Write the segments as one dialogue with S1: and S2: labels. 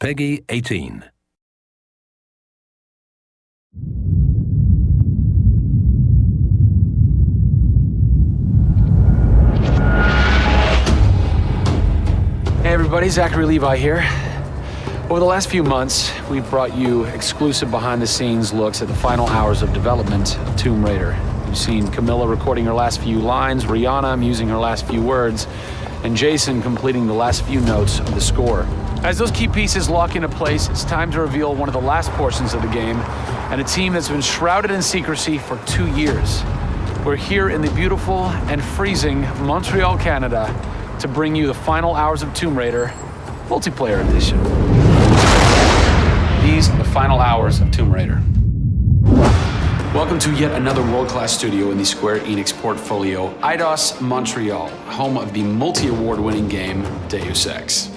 S1: Peggy 18.
S2: Hey everybody, Zachary Levi here. Over the last few months, we've brought you exclusive behind-the-scenes looks at the final hours of development of Tomb Raider. You've seen Camilla recording her last few lines, Rihanna musing her last few words, and Jason completing the last few notes of the score. As those key pieces lock into place, it's time to reveal one of the last portions of the game, and a team that's been shrouded in secrecy for 2 years. We're here in the beautiful and freezing Montreal, Canada, to bring you the final hours of Tomb Raider, multiplayer edition. These are the final hours of Tomb Raider. Welcome to yet another world-class studio in the Square Enix portfolio, Eidos Montreal, home of the multi-award-winning game, Deus Ex.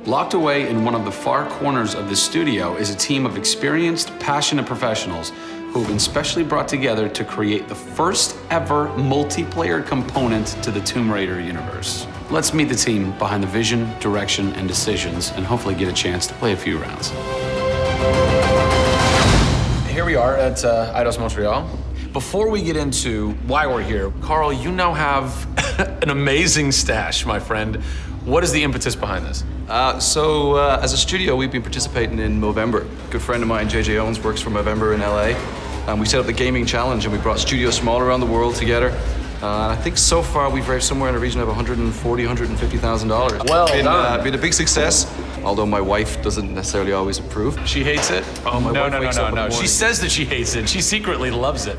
S2: Locked away in one of the far corners of the studio is a team of experienced, passionate professionals who have been specially brought together to create the first ever multiplayer component to the Tomb Raider universe. Let's meet the team behind the vision, direction, and decisions, and hopefully get a chance to play a few rounds. Here we are at Eidos Montreal. Before we get into why we're here, Carl, you now have an amazing stash, my friend. What is the impetus behind this?
S3: As a studio, we've been participating in Movember. A good friend of mine, JJ Owens, works for Movember in LA. We set up the gaming challenge and we brought studios from all around the world together. I think so far we've raised somewhere in the region of $140,000, $150,000.
S2: Well done.
S3: Been a big success, although my wife doesn't necessarily always approve.
S2: She hates it?
S3: Oh, my wife wakes up in the morning.
S2: She says that she hates it. She secretly loves it.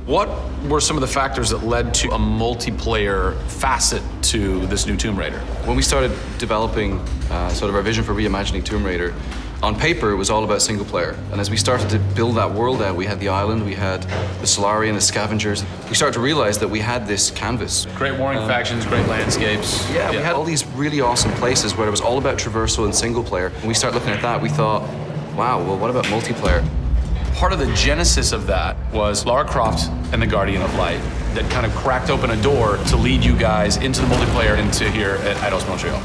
S2: What were some of the factors that led to a multiplayer facet to this new Tomb Raider?
S3: When we started developing sort of our vision for reimagining Tomb Raider, on paper, it was all about single player. And as we started to build that world out, we had the island, we had the Solarian, the scavengers. We started to realize that we had this canvas.
S2: Great warring factions, great landscapes.
S3: Yeah, we had all these really awesome places where it was all about traversal and single player. When we started looking at that, we thought, wow, well, what about multiplayer?
S2: Part of the genesis of that was Lara Croft and the Guardian of Light that kind of cracked open a door to lead you guys into the multiplayer into here at Eidos Montreal.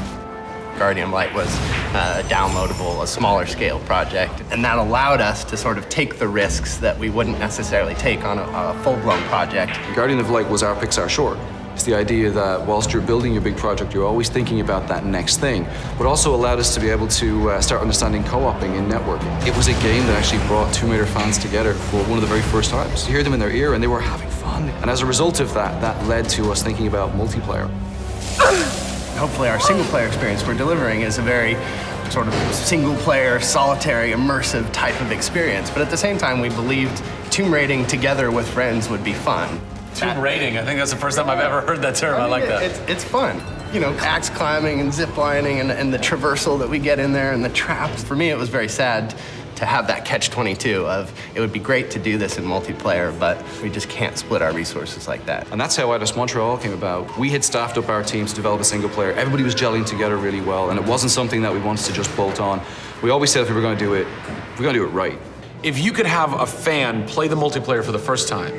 S4: Guardian of Light was a downloadable, a smaller scale project, and that allowed us to sort of take the risks that we wouldn't necessarily take on a full-blown project.
S3: Guardian of Light was our Pixar short. It's the idea that whilst you're building your big project, you're always thinking about that next thing, but also allowed us to be able to start understanding co-oping and networking. It was a game that actually brought Tomb Raider fans together for one of the very first times. You hear them in their ear and they were having fun. And as a result of that, that led to us thinking about multiplayer.
S4: Hopefully our single-player experience we're delivering is a very sort of single-player, solitary, immersive type of experience. But at the same time, we believed tomb raiding together with friends would be fun.
S2: Tomb raiding, I think that's the first time I've ever heard that term. I like that.
S4: It's fun. You know, axe climbing and zip lining and the traversal that we get in there and the traps. For me, it was very sad to have that catch-22 of it would be great to do this in multiplayer, but we just can't split our resources like that.
S3: And that's how Eidos Montreal came about. We had staffed up our teams to develop a single player. Everybody was gelling together really well, and it wasn't something that we wanted to just bolt on. We always said if we were going to do it, we're going to do it right.
S2: If you could have a fan play the multiplayer for the first time,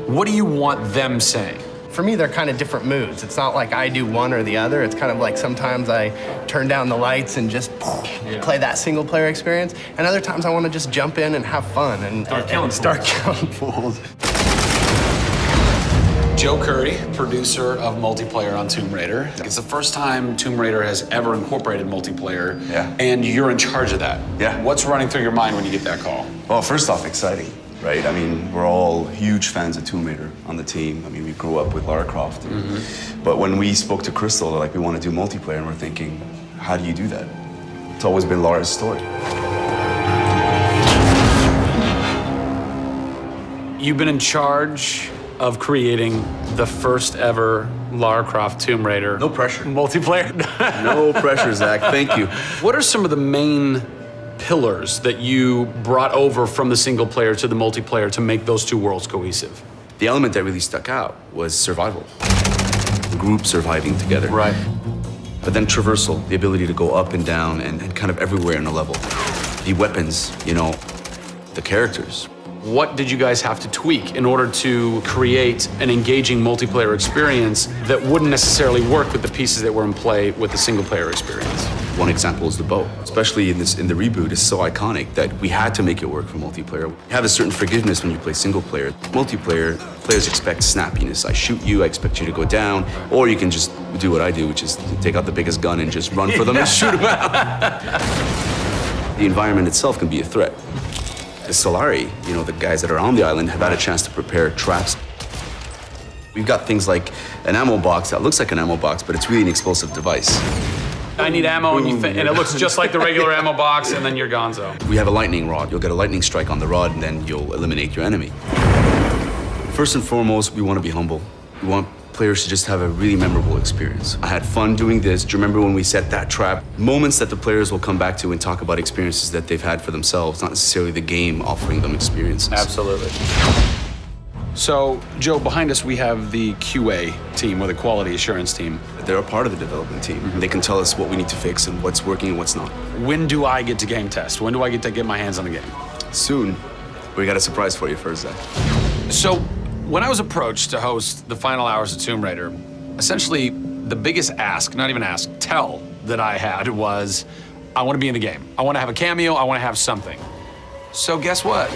S2: what do you want them saying?
S4: For me, they're kind of different moods. It's not like I do one or the other. It's kind of like sometimes I turn down the lights and just play that single player experience. And other times I want to just jump in and have fun and start killing fools.
S2: Joe Khoury, producer of multiplayer on Tomb Raider. It's the first time Tomb Raider has ever incorporated multiplayer, and you're in charge of that.
S5: Yeah.
S2: What's running through your mind when you get that call?
S5: Well, first off, exciting, right? I mean, we're all huge fans of Tomb Raider on the team. I mean, we grew up with Lara Croft. But when we spoke to Crystal, like, we want to do multiplayer, and we're thinking, how do you do that? It's always been Lara's story.
S2: You've been in charge of creating the first ever Lara Croft Tomb Raider.
S5: No pressure.
S2: Multiplayer.
S5: No pressure, Zach. Thank you.
S2: What are some of the main pillars that you brought over from the single player to the multiplayer to make those two worlds cohesive?
S5: The element that really stuck out was survival. The group surviving together.
S2: Right.
S5: But then traversal, the ability to go up and down and kind of everywhere in a level. The weapons, you know, the characters.
S2: What did you guys have to tweak in order to create an engaging multiplayer experience that wouldn't necessarily work with the pieces that were in play with the single player experience?
S5: One example is the bow. Especially in the reboot, it's so iconic that we had to make it work for multiplayer. You have a certain forgiveness when you play single player. Multiplayer, players expect snappiness. I shoot you, I expect you to go down, or you can just do what I do, which is take out the biggest gun and just run for them and shoot them out. The environment itself can be a threat. The Solari, the guys that are on the island have had a chance to prepare traps. We've got things like an ammo box that looks like an ammo box, but it's really an explosive device.
S2: I need ammo, and it looks just like the regular ammo box, and then you're gonzo.
S5: We have a lightning rod. You'll get a lightning strike on the rod, and then you'll eliminate your enemy. First and foremost, we want to be humble. We want players to just have a really memorable experience. I had fun doing this. Do you remember when we set that trap? Moments that the players will come back to and talk about experiences that they've had for themselves, not necessarily the game offering them experiences.
S2: Absolutely. So, Joe, behind us we have the QA team, or the quality assurance team.
S5: They're a part of the development team. Mm-hmm. They can tell us what we need to fix and what's working and what's not.
S2: When do I get to game test? When do I get to get my hands on the game?
S5: Soon. We got a surprise for you first, Zach.
S2: So, when I was approached to host the final hours of Tomb Raider, essentially the biggest tell that I had was, I want to be in the game. I want to have a cameo, I want to have something. So guess what?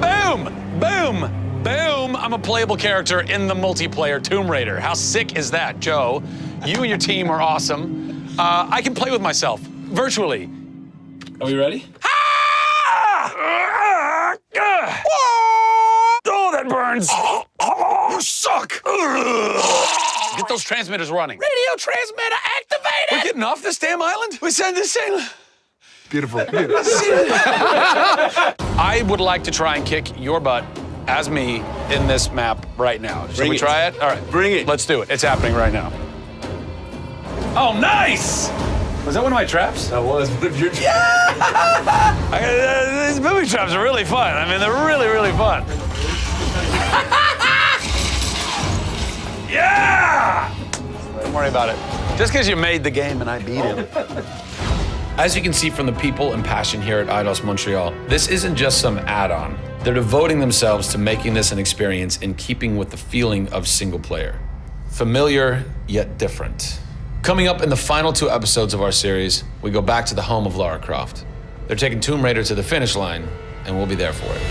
S2: Boom! Boom! Boom! I'm a playable character in the multiplayer Tomb Raider. How sick is that, Joe? You and your team are awesome. I can play with myself, virtually. Are we ready? Oh, that burns! You suck! Get those transmitters running. Radio transmitter activated! We're getting off this damn island? We send this thing.
S5: Beautiful.
S2: I would like to try and kick your butt as me in this map right now. Should we try it? All right.
S5: Bring it.
S2: Let's do it. It's happening right now. Oh, nice! Was that one of my traps?
S5: That was one of your traps.
S2: Yeah! These booby traps are really fun. I mean, they're really, really fun. Yeah! Don't worry about it. Just because you made the game and I beat it. As you can see from the people and passion here at Eidos Montreal, this isn't just some add-on. They're devoting themselves to making this an experience in keeping with the feeling of single player. Familiar, yet different. Coming up in the final 2 episodes of our series, we go back to the home of Lara Croft. They're taking Tomb Raider to the finish line, and we'll be there for it.